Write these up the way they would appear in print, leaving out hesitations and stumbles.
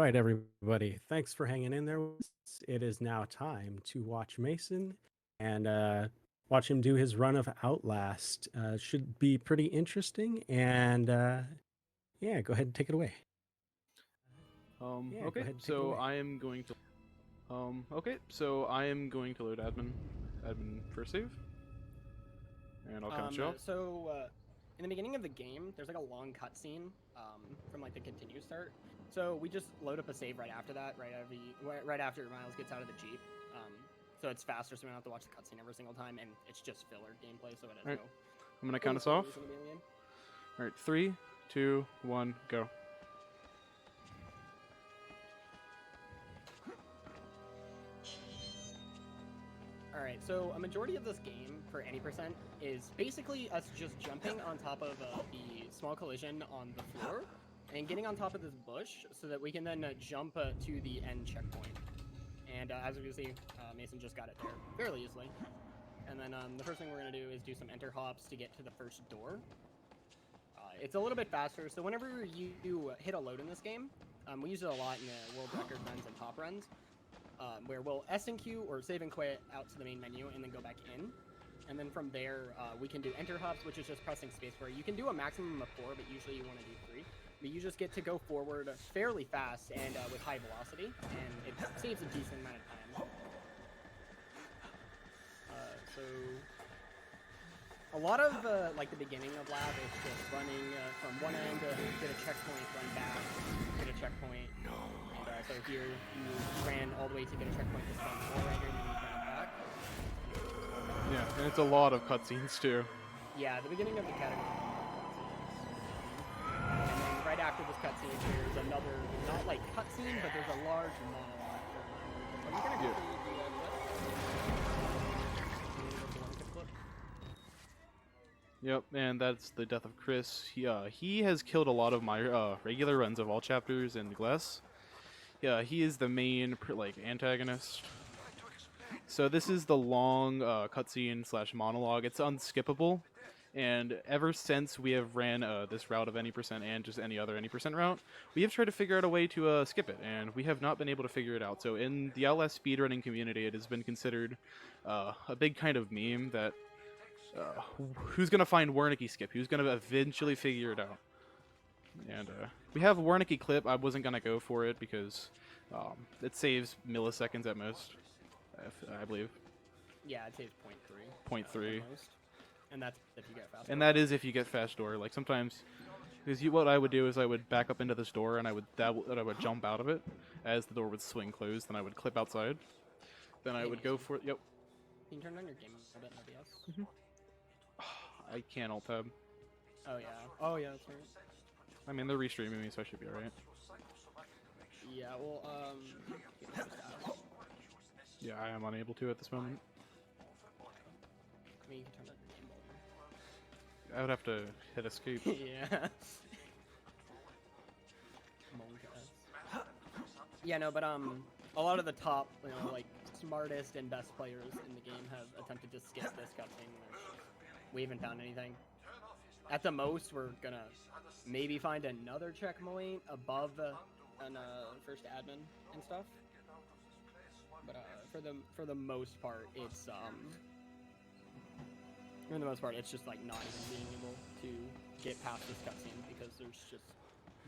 right, everybody. Thanks for hanging in there with us. It is now time to watch Mason and watch him do his run of Outlast. Should be pretty interesting. And yeah, go ahead and take it away. Yeah, go Okay, ahead and take it so away. I am going to load admin first save, and I'll count you off. In the beginning of the game, there's like a long cutscene from like the continue start. So we just load up a save right after that, right after Miles gets out of the Jeep. So it's faster, so we don't have to watch the cutscene every single time, and it's just filler gameplay, so it has Alright, no. I'm gonna count us off. Alright, 3, 2, 1, go. Alright, so a majority of this game, for any percent, is basically us just jumping on top of the small collision on the floor and getting on top of this bush so that we can then jump to the end checkpoint. And as we can see, Mason just got it there fairly easily. And then the first thing we're going to do is do some enter hops to get to the first door. It's a little bit faster, so whenever you hit a load in this game, we use it a lot in the world record runs and top runs, where we'll S and Q or save and quit out to the main menu and then go back in. And then from there, we can do enter hops, which is just pressing spacebar. You can do a maximum of 4, but usually you want to do 3. But you just get to go forward fairly fast and with high velocity, and it saves a decent amount of time. So a lot of like the beginning of lab is just running from one end to get a checkpoint, run back, get a checkpoint. And so here you ran all the way to get a checkpoint to spawn more right here, and then you ran back. Yeah, and it's a lot of cutscenes too. Yeah, the beginning of the category. And then right after this cutscene, there's another, not like cutscene, but there's a large monologue. So I'm gonna go through the clip. Yep, and that's the death of Chris. He has killed a lot of my regular runs of all chapters in Glass. Yeah, he is the main antagonist. So this is the long cutscene / monologue. It's unskippable, and ever since we have ran this route of any percent and just any other any percent route, we have tried to figure out a way to skip it, and we have not been able to figure it out. So in the Outlast speedrunning community, it has been considered a big kind of meme that who's gonna find Wernicke skip? Who's gonna eventually figure it out? And we have a Wernicke clip. I wasn't gonna go for it because it saves milliseconds at most, I believe. Yeah, it saves 0.3. And that's if you get fast. And that is if you get fast door. Like sometimes, because what I would do is I would back up into this door and I would jump out of it as the door would swing closed. Then I would clip outside. Then I would go for it. Yep. Can you turn on your game a bit in OBS? I can't alt tab. Oh yeah. Oh yeah, that's right. I mean they're restreaming me, so I should be alright. Yeah. Well, Yeah, I am unable to at this moment. I mean, you can turn on your game volume. I would have to hit escape. Yeah. Yeah, no, but a lot of the top, like smartest and best players in the game have attempted to skip this cutscene. We haven't found anything. At the most, we're gonna maybe find another checkpoint above an first admin and stuff. But for the most part, it's just like not even being able to get past this cutscene because there's just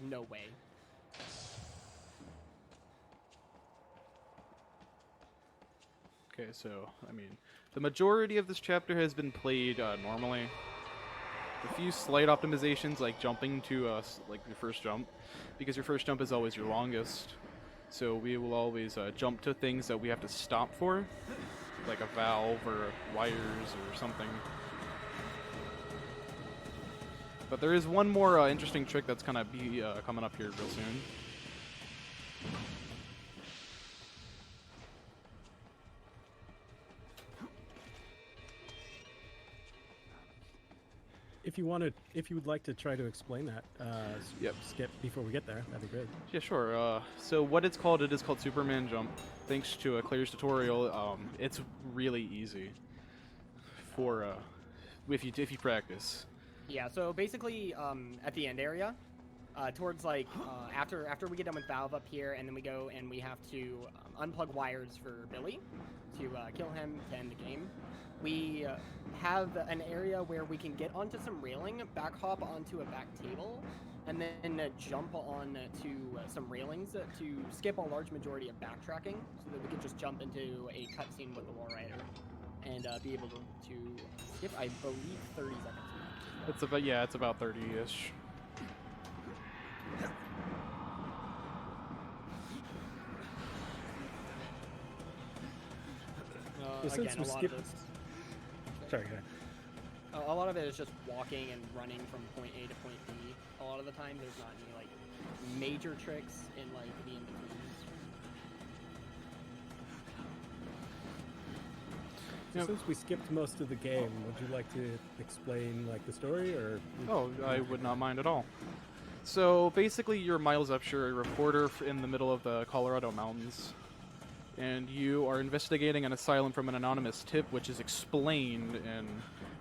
no way. Okay, so I mean, the majority of this chapter has been played normally. A few slight optimizations, like jumping to like your first jump, because your first jump is always your longest. So we will always jump to things that we have to stop for, like a valve or wires or something. But there is one more interesting trick that's gonna be coming up here real soon. If you would like to try to explain that, skip before we get there, that'd be great. Yeah, sure. So what it is called Superman Jump. Thanks to Claire's tutorial, it's really easy for if you practice. Yeah. So basically, at the end area, towards like after we get done with Valve up here, and then we go and we have to unplug wires for Billy to kill him to end the game. We have an area where we can get onto some railing, back hop onto a back table, and then jump on to some railings to skip a large majority of backtracking, so that we can just jump into a cutscene with the Wall Rider and be able to skip, I believe, 30 seconds. It's about, yeah, it's about 30-ish. Since Again, we a lot skipped- of this. Sorry, go ahead. A lot of it is just walking and running from point A to point B. A lot of the time, there's not any like major tricks in like the in-betweens. So since we skipped most of the game, would you like to explain like the story, or? Oh, I would not mind at all. So basically, you're Miles Upshur, a reporter in the middle of the Colorado mountains, and you are investigating an asylum from an anonymous tip, which is explained in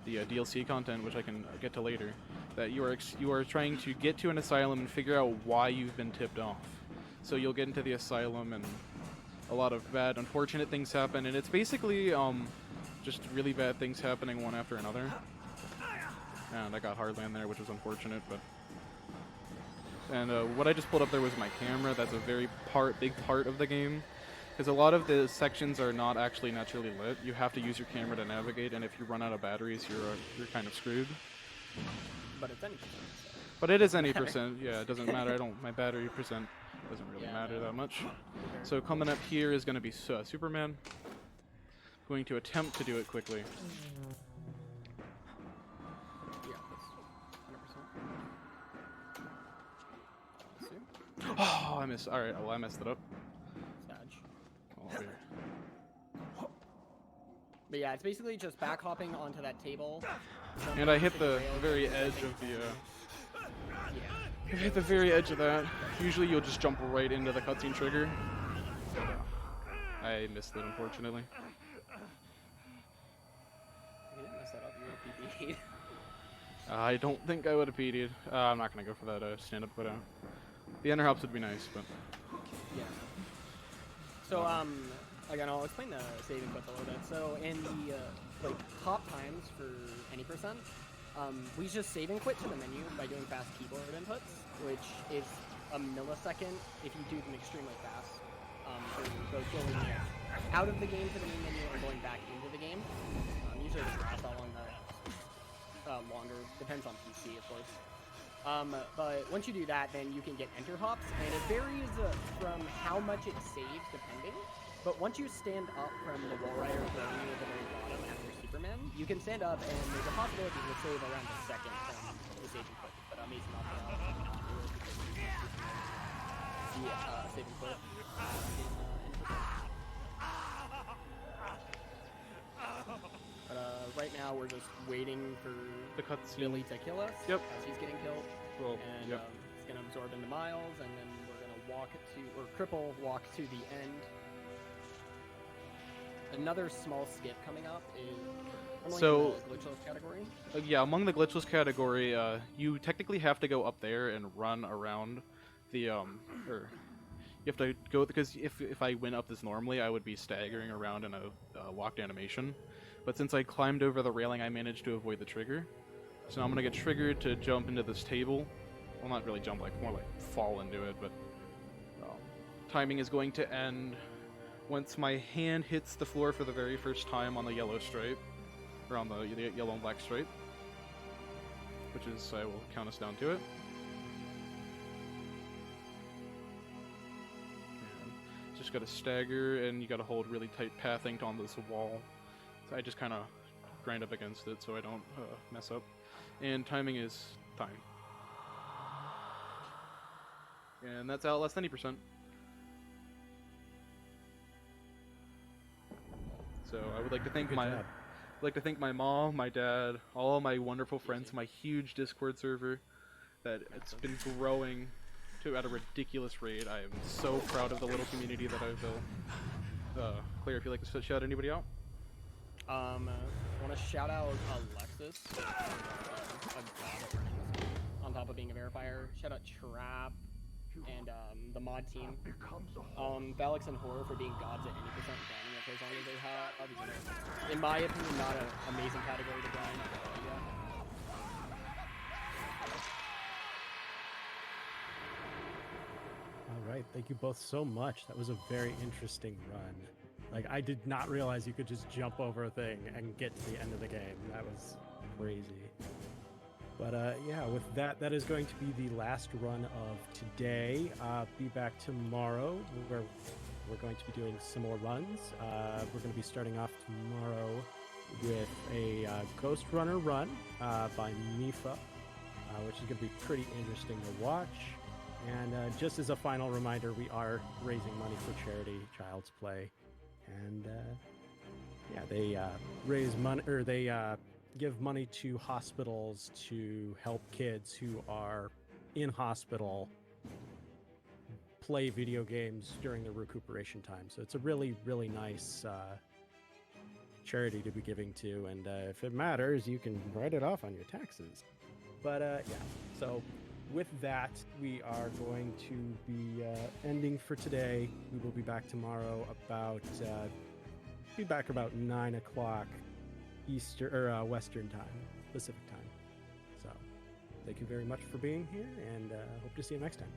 the DLC content, which I can get to later. That you are trying to get to an asylum and figure out why you've been tipped off. So you'll get into the asylum, and a lot of bad, unfortunate things happen, and it's basically just really bad things happening one after another. And I got Hardland there, which was unfortunate, but. And what I just pulled up there was my camera. That's a very big part of the game, because a lot of the sections are not actually naturally lit. You have to use your camera to navigate, and if you run out of batteries, you're kind of screwed. But it's any percent. So. But it is any percent. Yeah, it doesn't matter. My battery percent doesn't really matter that much. So coming up here is going to be Superman. Going to attempt to do it quickly. Yeah, that's 100%. Oh, I missed. All right, well, I messed it up. Sag. Oh, here. But yeah, it's basically just back hopping onto that table. And I hit jumping the into rails, very and edge then- of the. Yeah. I hit the very edge of that. Usually you'll just jump right into the cutscene trigger. I missed it, unfortunately. You didn't mess that up. You were PP'd. I don't think I would have PD'd. I'm not going to go for that stand-up put out. The enter hops would be nice, but... Yeah. So, again, I'll explain the saving clip a little bit. So, in the, like, top times for any percent, we just save and quit to the menu by doing fast keyboard inputs, which is a millisecond if you do them extremely fast. For both going out of the game to the main menu and going back into the game. Usually this lasts a lot longer, depends on PC, of course. But once you do that, then you can get enter hops, and it varies from how much it saves, depending. But once you stand up from the Wall Rider throwing you at the very bottom after Superman, you can stand up, and there's a possibility to save around a second from the saving clip. But Mason not the saving clip. But right now we're just waiting for The cutscene. Billy to kill us. Yep. As he's getting killed. Well, And yep. it's gonna absorb into Miles, and then we're gonna cripple walk to the end. Another small skip coming up is So- in the glitchless category. Yeah, among the glitchless category, you technically have to go up there and run around the, or you have to go, because if I went up this normally, I would be staggering around in a walked animation. But since I climbed over the railing, I managed to avoid the trigger. So now I'm going to get triggered to jump into this table. Well, not really jump, more like fall into it, but timing is going to end once my hand hits the floor for the very first time on the yellow stripe, or on the yellow and black stripe, which is, I will count us down to it. And just got to stagger, and you got to hold really tight pathing on this wall. So I just kind of grind up against it so I don't mess up. And timing is time. And that's out less than 80%. So I would like to thank Good my job. I'd like to thank my mom, my dad, all my wonderful friends, my huge Discord server that it's been growing at a ridiculous rate. I am so proud of the little community that I've built. Claire, if you'd like to shout anybody out? Want to shout out Alexis, a god at running this game, on top of being a verifier. Shout out Trap and the mod team. Valix and Horror for being gods at any percent grinding for as long as they have. You know, in my opinion, not an amazing category to grind. But yeah. All right, thank you both so much. That was a very interesting run. Like, I did not realize you could just jump over a thing and get to the end of the game. That was crazy. But yeah, with that, that is going to be the last run of today. Be back tomorrow where we're going to be doing some more runs. We're going to be starting off tomorrow with a Ghost Runner run by Mifa, which is going to be pretty interesting to watch. And just as a final reminder, we are raising money for charity, Child's Play. And yeah, they raise money, or they give money to hospitals to help kids who are in hospital play video games during their recuperation time. So it's a really, really nice charity to be giving to. And if it matters, you can write it off on your taxes. But yeah, so with that, we are going to be ending for today. We will be back tomorrow about 9 o'clock Eastern or Western time, Pacific time. So thank you very much for being here, and hope to see you next time.